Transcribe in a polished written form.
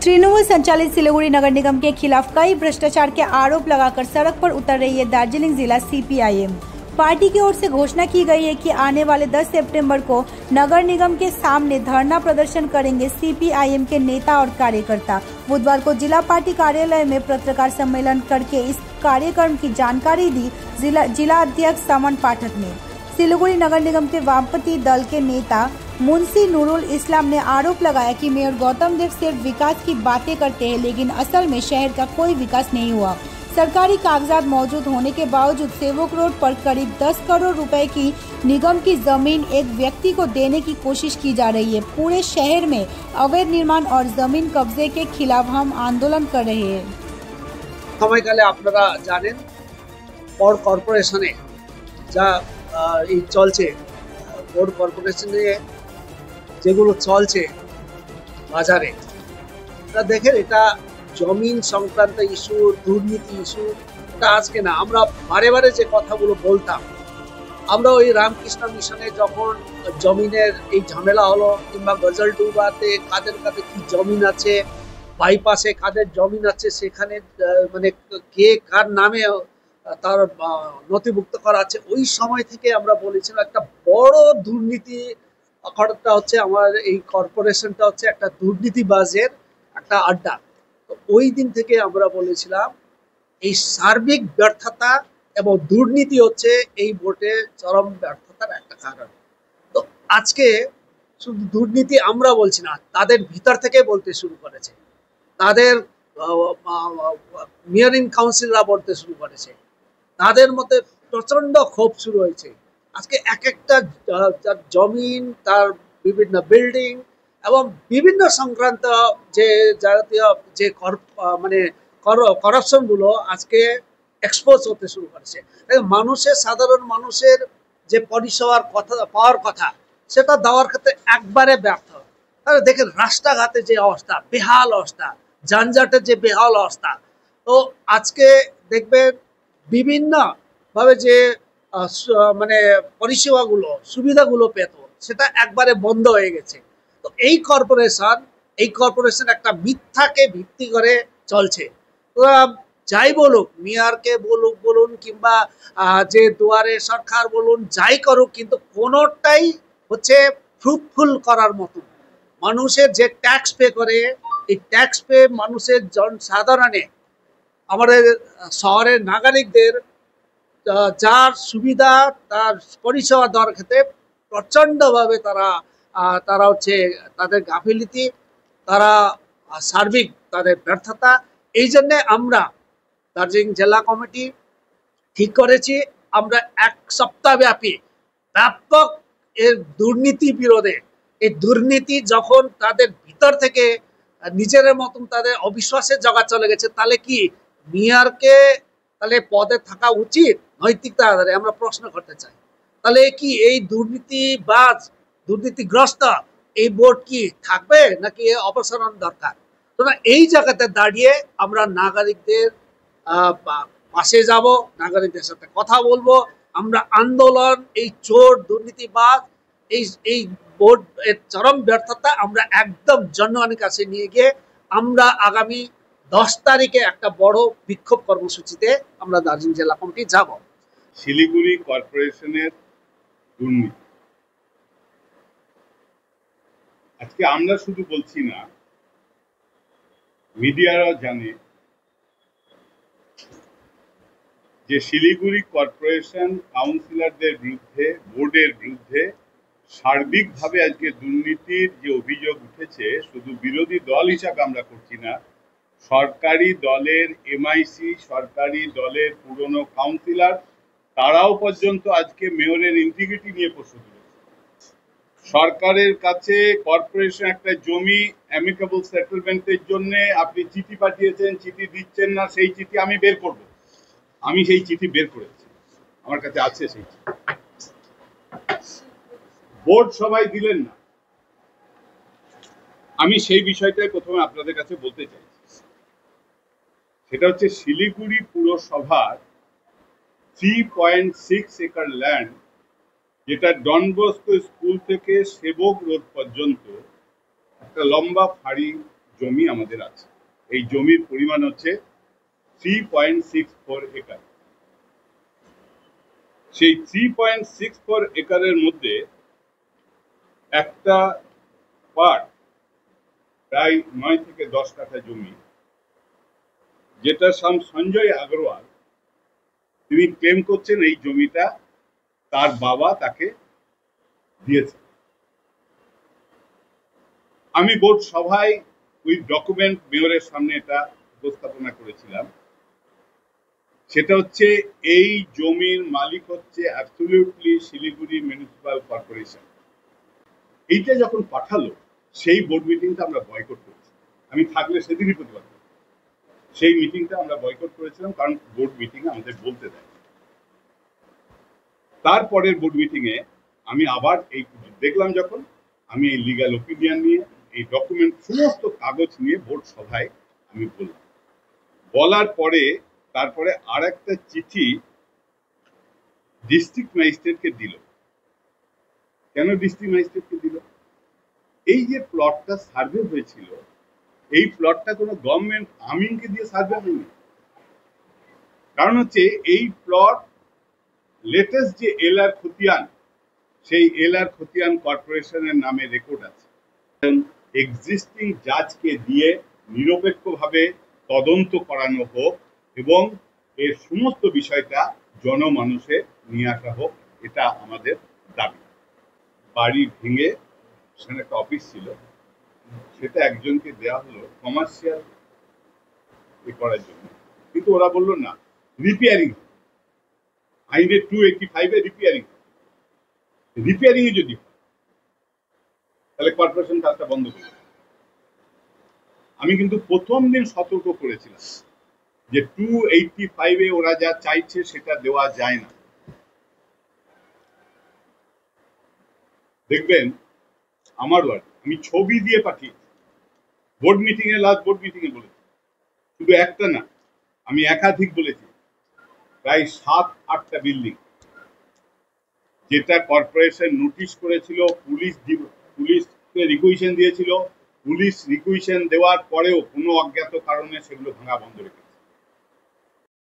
तृणमूल संचालित सिलीगुड़ी नगर निगम के खिलाफ कई भ्रष्टाचार के आरोप लगाकर सड़क पर उतर रही है दार्जिलिंग जिला सीपीआईएम। पार्टी की ओर से घोषणा की गई है कि आने वाले 10 सितंबर को नगर निगम के सामने धरना प्रदर्शन करेंगे सीपीआईएम के नेता और कार्यकर्ता। बुधवार को जिला पार्टी कार्यालय में पत्रकार सम्मेलन करके इस कार्यक्रम की जानकारी दी जिला अध्यक्ष समन पाठक ने। सिलीगुड़ी नगर निगम के वामपंथी दल के नेता मुंशी नूरुल इस्लाम ने आरोप लगाया कि मेयर गौतम देव सिर्फ विकास की बातें करते हैं, लेकिन असल में शहर का कोई विकास नहीं हुआ। सरकारी कागजात मौजूद होने के बावजूद सेवक रोड पर करीब 10 करोड़ रुपए की निगम की जमीन एक व्यक्ति को देने की कोशिश की जा रही है। पूरे शहर में अवैध निर्माण और जमीन कब्जे के खिलाफ हम आंदोलन कर रहे हैं। সময়কালে আপনারা জানেন পৌর কর্পোরেশনে যা এই চলছে, পৌর কর্পোরেশনে যেগুলো চলছে বাজারে, তা দেখেন এটা জমিন সংক্রান্ত ইস্যু, দুর্নীতি ইস্যু। এটা আজকে না, আমরা বারে বারে যে কথাগুলো বলতাম, আমরা ওই রামকৃষ্ণ মিশনে যখন জমিনের এই ঝামেলা হলো, কিংবা গজলডুবাতে কাদের কাদের কি জমিন আছে, বাইপাসে কাদের জমিন আছে, সেখানে মানে কে কার নামে তার নথিভুক্ত করা আছে, ওই সময় থেকে আমরা বলেছিলাম একটা বড় দুর্নীতি ঘটনা হচ্ছে। আমার এই কর্পোরেশনটা হচ্ছে একটা দুর্নীতিবাজের একটা আড্ডা। তো ওই দিন থেকে আমরা বলেছিলাম এই সার্বিক ব্যর্থতা এবং দুর্নীতি হচ্ছে এই ভোটে চরম ব্যর্থতার একটা কারণ। তো আজকে শুধু দুর্নীতি আমরা বলছি না, তাদের ভিতর থেকে বলতে শুরু করেছে, তাদের মেয়রিং কাউন্সিলরা বলতে শুরু করেছে, তাদের মধ্যে প্রচন্ড ক্ষোভ শুরু হয়েছে। আজকে এক একটা জমিন, তার বিভিন্ন বিল্ডিং এবং বিভিন্ন সংক্রান্ত যে জাতীয় যে মানে করাপশনগুলো আজকে এক্সপোজ হতে শুরু করেছে। মানুষের, সাধারণ মানুষের যে পরিষেবার কথা পাওয়ার কথা, সেটা দেওয়ার ক্ষেত্রে একবারে ব্যর্থ। তাহলে দেখেন রাস্তাঘাটে যে অবস্থা, বেহাল অবস্থা, যানজটের যে বেহাল অবস্থা। তো আজকে দেখবেন বিভিন্ন ভাবে যে মানে পরিষেবাগুলো, সুবিধাগুলো পেত, সেটা একবারে বন্ধ হয়ে গেছে। তো এই কর্পোরেশন একটা মিথ্যাকে ভিত্তি করে চলছে। ওরা যাই বলুক, মেয়রকে বলুন কিংবা যে দুয়ারে সরকার বলুন, যাই করুক, কিন্তু কোনোটাই হচ্ছে ফ্রুটফুল করার মতো। মানুষের যে ট্যাক্স পে করে, এই ট্যাক্স পে মানুষের জনসাধারণে, আমাদের শহরের নাগরিকদের যার সুবিধা, তার পরিষেবা দেওয়ার ক্ষেত্রে প্রচণ্ডভাবে তারা হচ্ছে তাদের গাফিলতি, তারা সার্বিক তাদের ব্যর্থতা। এই জন্যে আমরা দার্জিলিং জেলা কমিটি ঠিক করেছি, আমরা 1 সপ্তাহ ব্যাপী ব্যাপক এর দুর্নীতি বিরোধে, এই দুর্নীতি যখন তাদের ভিতর থেকে নিজের মতন তাদের অবিশ্বাসের জায়গা চলে গেছে, তাহলে কি মেয়রকে তাহলে পদে থাকা উচিত? নৈতিকতা আধারে আমরা প্রশ্ন করতে চাই। তাহলে কি এই দুর্নীতিগ্রস্ত এই বোর্ড কি থাকবে, নাকি অপসারণ দরকার? তো এই জায়গাতে দাঁড়িয়ে আমরা নাগরিকদের পাশে যাব, নাগরিকদের সাথে কথা বলবো। আমরা আন্দোলন, এই চোর দুর্নীতিবাজ, এই বোর্ড এর চরম ব্যর্থতা আমরা একদম জনগণের কাছে নিয়ে গিয়ে আমরা আগামী 10 তারিখে একটা বড় বিক্ষোভ কর্মসূচিতে আমরা দার্জিলিং জেলা কমিটি যাব। শিলিগুড়ি কর্পোরেশনের দুর্নীতি আজকে আমরা শুধু বলছি না, মিডিয়ারা জানে যে শিলিগুড়ি কর্পোরেশন কাউন্সিলরদের বিরুদ্ধে, বোর্ডের বিরুদ্ধে সার্বিকভাবে আজকে দুর্নীতির যে অভিযোগ উঠেছে, শুধু বিরোধী দল হিসাবে আমরা করছি না, সরকারি দলের এমআইসি, সরকারি দলের পুরনো কাউন্সিলর, তারাও পর্যন্ত আজকে মেয়রের ইন্টিগ্রিটি নিয়ে প্রশ্ন তুলেছে। সরকারের কাছে কর্পোরেশন একটা জমি অ্যামিকেবল সেটেলমেন্টের জন্য আপনি চিঠি পাঠিয়েছেন, চিঠি দিচ্ছেন না, সেই চিঠি আমি বের করব। আমি সেই চিঠি বের করেছি, আমার কাছে আছে সেই চিঠি। বোর্ড সবাই দিলেন না। আমি সেই বিষয়টাই প্রথমে আপনাদের কাছে বলতে চাই। সেটা হচ্ছে শিলিগুড়ি পুরসভার 3.6 একর ল্যান্ড, যেটা ডন বস্কো স্কুল থেকে সেবক রোড পর্যন্ত একটা লম্বা ফাঁড়ি জমি আমাদের আছে। এই জমির পরিমাণ হচ্ছে 3.64 একর। সেই 3.64 একরের মধ্যে একটা পার্ট প্রায় 9 থেকে 10 কাঠা জমি, যেটা সঞ্জয় আগরওয়াল তিনি ক্লেম করছেন এই জমিটা তার বাবা তাকে দিয়েছে। আমি বোর্ড সভায় উইথ ডকুমেন্ট মেয়রের সামনে এটা উপস্থাপনা করেছিলাম। সেটা হচ্ছে এই জমির মালিক হচ্ছে অ্যাবসলিউটলি শিলিগুড়ি মিউনিসিপাল কর্পোরেশন। এইটা যখন পাঠালো সেই বোর্ড মিটিংটা আমরা বয়কট করেছি। আমি থাকলে সেদিনই প্রতিবাদ করব। সেই মিটিংটা আমরা বয়কট করেছিলাম, কারণ বোর্ড মিটিং আমাদের বলতে দেয়। তারপরের বোর্ড মিটিং এ আমি আবার এই দেখলাম, যখন আমি এই লিগ্যাল ওপিনিয়ন নিয়ে এই ডকুমেন্ট সমস্ত কাগজ নিয়ে বোর্ড সভায় আমি বললাম। বলার পরে তারপরে আর একটা চিঠি ডিস্ট্রিক্ট ম্যাজিস্ট্রেটকে দিল। কেন ডিস্ট্রিক্ট ম্যাজিস্ট্রেটকে দিল? এই যে প্লটটা সার্ভে হয়েছিল, এই প্লটটা কোনো গভর্নমেন্ট আমিনকে দিয়ে সার্ভে হয়নি। কারণ হচ্ছে এই প্লট লেটেস্ট যে এলআর খতিয়ান, সেই এলআর খতিয়ান কর্পোরেশনের নামে রেকর্ড আছে। এক্সিস্টিং জাজকে দিয়ে নিরপেক্ষভাবে তদন্ত করানো হোক এবং এর সমস্ত বিষয়টা জনমানুষে নিয়ে আসা হোক, এটা আমাদের দাবি। বাড়ি ভেঙে সেখানে একটা অফিস ছিল, সেটা একজনকে দেওয়া হলো কমার্শিয়াল করার জন্য, কিন্তু ওরা বললো না, রিপেয়ারিং আইনের 285 রিপেয়ারিং এ যদি তাহলে কর্পোরেশন কাজটা বন্ধ করবে। আমি কিন্তু প্রথম দিন সতর্ক করেছিলাম যে 285 ওরা যা চাইছে সেটা দেওয়া যায় না। দেখবেন আমার ওয়ার্ড আমি ছবি দিয়ে পাঠিয়েছি, বোর্ড মিটিং এ, লাস্ট বোর্ড মিটিং এ বলেছি, শুধু একটা না, আমি একাধিক বলেছি, প্রায় 7-8টা বিল্ডিং যেটা কর্পোরেশন নোটিশ করেছিল, পুলিশকে রিকুইশন দিয়েছিল, পুলিশ রিকুইশন দেওয়ার পরেও কোনো অজ্ঞাত কারণে সেগুলো ভাঙা বন্ধ রেখেছে।